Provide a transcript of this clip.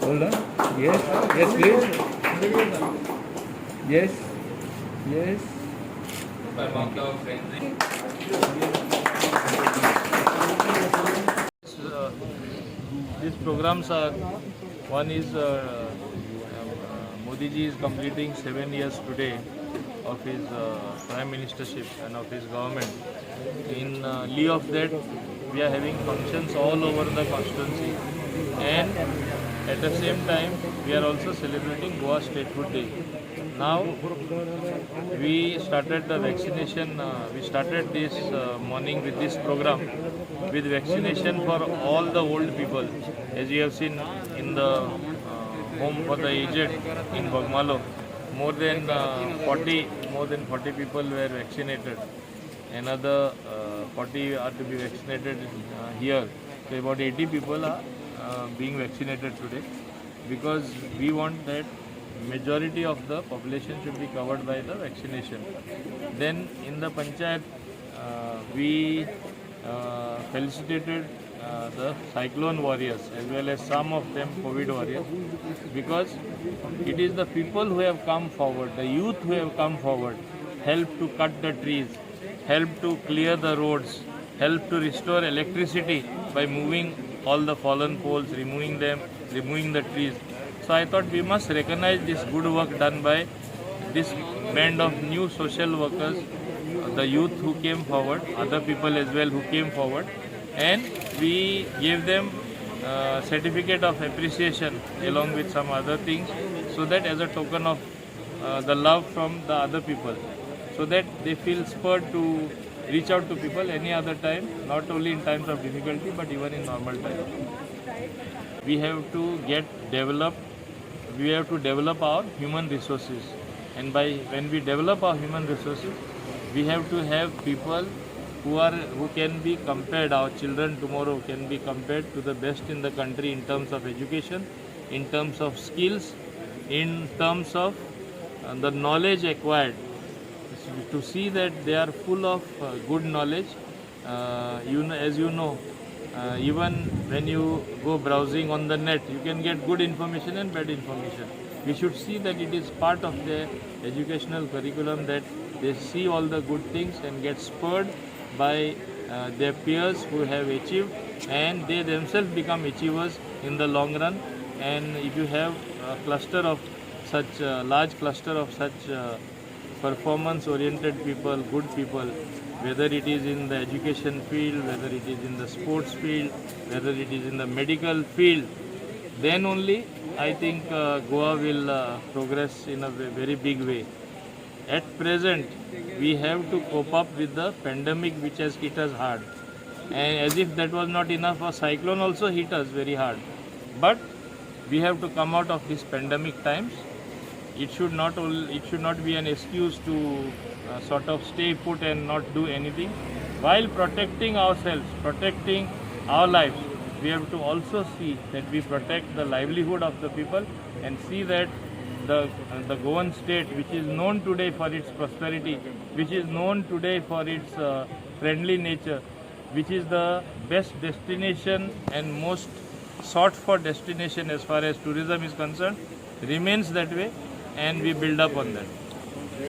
Hold on. Yes. Yes, please. Yes. Yes. These programs are, one is Modi ji is completing 7 years today of his prime ministership and of his government. In lieu of that, we are having functions all over the constituency, and at the same time we are also celebrating Goa Statehood Day. Now we started the vaccination, we started this morning with this program with vaccination for all the old people. As you have seen in the home for the aged in Bagmalo, more than 40 people were vaccinated. Another 40 are to be vaccinated here. So about 80 people are being vaccinated today, because we want that majority of the population should be covered by the vaccination. Then in the panchayat, we felicitated the cyclone warriors as well as some of them COVID warriors, because it is the people who have come forward, the youth who have come forward, help to cut the trees, help to clear the roads, help to restore electricity by moving all the fallen poles, removing them, removing the trees. So I thought we must recognize this good work done by this band of new social workers, the youth who came forward, other people as well who came forward, and we gave them certificate of appreciation along with some other things, so that as a token of the love from the other people, so that they feel spurred to reach out to people any other time, not only in times of difficulty but even in normal times. We have to develop our human resources, and when we develop our human resources, we have to have people who can be compared, our children tomorrow can be compared to the best in the country in terms of education, in terms of skills, in terms of the knowledge acquired, to see that they are full of good knowledge. As you know, even when you go browsing on the net, you can get good information and bad information. We should see that it is part of their educational curriculum, that they see all the good things and get spurred by their peers who have achieved, and they themselves become achievers in the long run. And if you have a cluster of such large cluster of such performance oriented people, good people, whether it is in the education field, whether it is in the sports field, whether it is in the medical field, then only I think Goa will progress in a very big way. At present, we have to cope up with the pandemic which has hit us hard. And as if that was not enough, a cyclone also hit us very hard. But we have to come out of these pandemic times. It should not be an excuse to sort of stay put and not do anything. While protecting ourselves, protecting our lives, we have to also see that we protect the livelihood of the people, and see that the Goan state, which is known today for its prosperity, which is known today for its friendly nature, which is the best destination and most sought for destination as far as tourism is concerned, remains that way, and we build up on that.